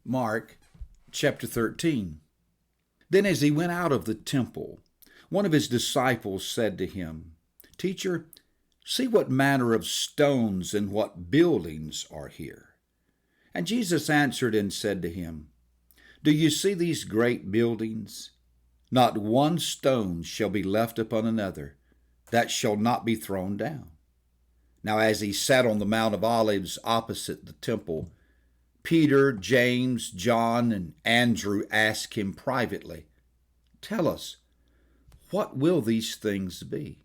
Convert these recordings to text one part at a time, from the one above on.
Mark chapter 13. Then as he went out of the temple, one of his disciples said to him, Teacher, see what manner of stones and what buildings are here. And Jesus answered and said to him, Do you see these great buildings? Not one stone shall be left upon another, that shall not be thrown down. Now as he sat on the Mount of Olives opposite the temple, Peter, James, John, and Andrew asked him privately, Tell us, what will these things be?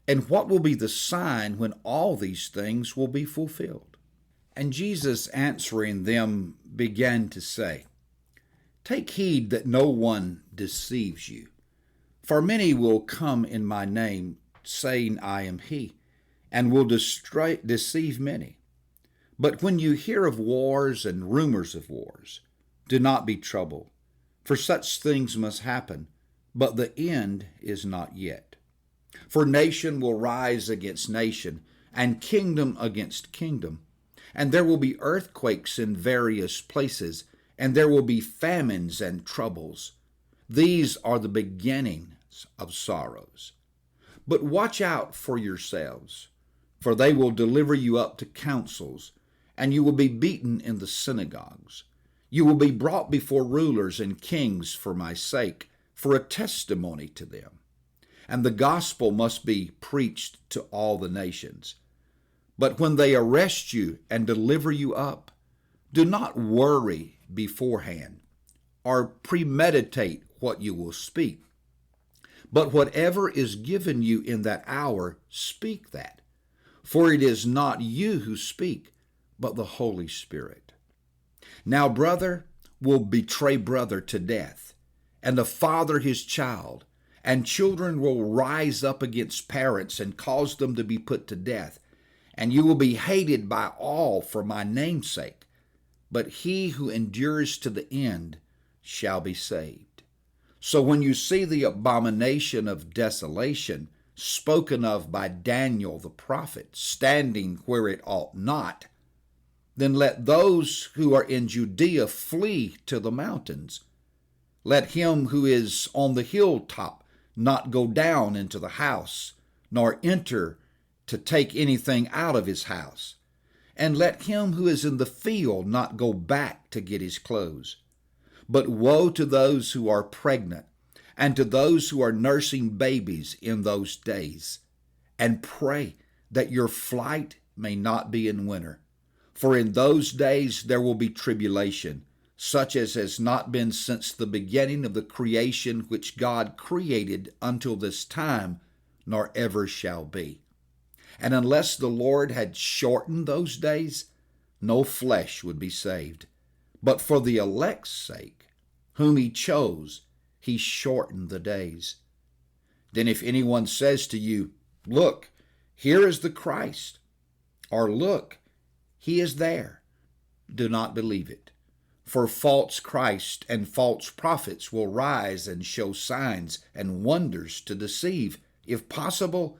And what will be the sign when all these things will be fulfilled? And Jesus answering them began to say, Take heed that no one deceives you. For many will come in my name, saying, I am he, and will deceive many. But when you hear of wars and rumors of wars, do not be troubled, for such things must happen, but the end is not yet. For nation will rise against nation, and kingdom against kingdom, and there will be earthquakes in various places, and there will be famines and troubles. These are the beginnings of sorrows. But watch out for yourselves, for they will deliver you up to councils, and you will be beaten in the synagogues. You will be brought before rulers and kings for my sake, for a testimony to them. And the gospel must be preached to all the nations. But when they arrest you and deliver you up, do not worry beforehand or premeditate what you will speak. But whatever is given you in that hour, speak that. For it is not you who speak, but the Holy Spirit. Now brother will betray brother to death, and the father his child, and children will rise up against parents and cause them to be put to death, and you will be hated by all for my name's sake. But he who endures to the end shall be saved. So when you see the abomination of desolation spoken of by Daniel the prophet standing where it ought not, then let those who are in Judea flee to the mountains. Let him who is on the hilltop not go down into the house, nor enter to take anything out of his house. And let him who is in the field not go back to get his clothes. But woe to those who are pregnant, and to those who are nursing babies in those days. And pray that your flight may not be in winter. For in those days there will be tribulation, such as has not been since the beginning of the creation which God created until this time, nor ever shall be. And unless the Lord had shortened those days, no flesh would be saved. But for the elect's sake, whom he chose, he shortened the days. Then if anyone says to you, Look, here is the Christ, or Look, he is there, do not believe it. For false Christ and false prophets will rise and show signs and wonders to deceive, if possible,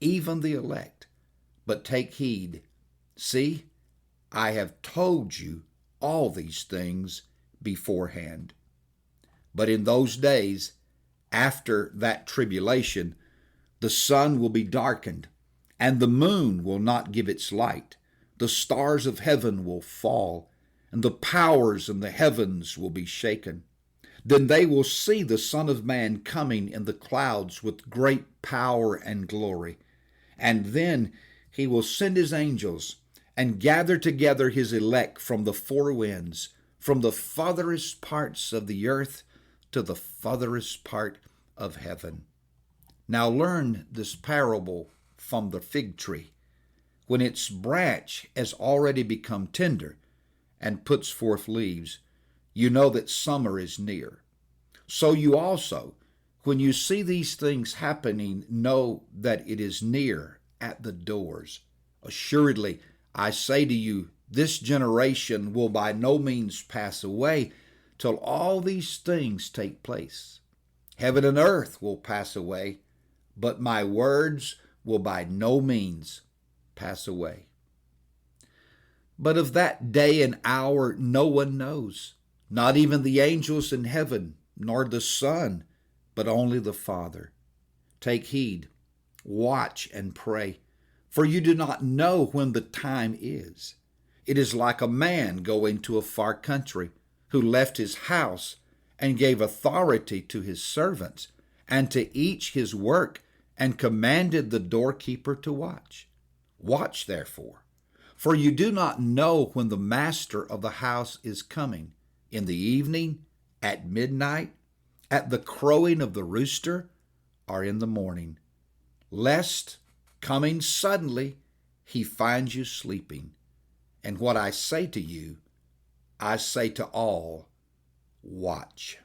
even the elect. But take heed. See, I have told you all these things beforehand. But in those days, after that tribulation, the sun will be darkened, and the moon will not give its light. The stars of heaven will fall, and the powers in the heavens will be shaken. Then they will see the Son of Man coming in the clouds with great power and glory. And then he will send his angels and gather together his elect from the four winds, from the farthest parts of the earth to the farthest part of heaven. Now learn this parable from the fig tree. When its branch has already become tender and puts forth leaves, you know that summer is near. So you also, when you see these things happening, know that it is near at the doors. Assuredly, I say to you, this generation will by no means pass away till all these things take place. Heaven and earth will pass away, but my words will by no means pass away. But of that day and hour no one knows, not even the angels in heaven, nor the Son, but only the Father. Take heed, watch and pray, for you do not know when the time is. It is like a man going to a far country, who left his house and gave authority to his servants, and to each his work, and commanded the doorkeeper to watch. Watch therefore, for you do not know when the master of the house is coming, in the evening, at midnight, at the crowing of the rooster, or in the morning, lest, coming suddenly, he find you sleeping. And what I say to you, I say to all, watch.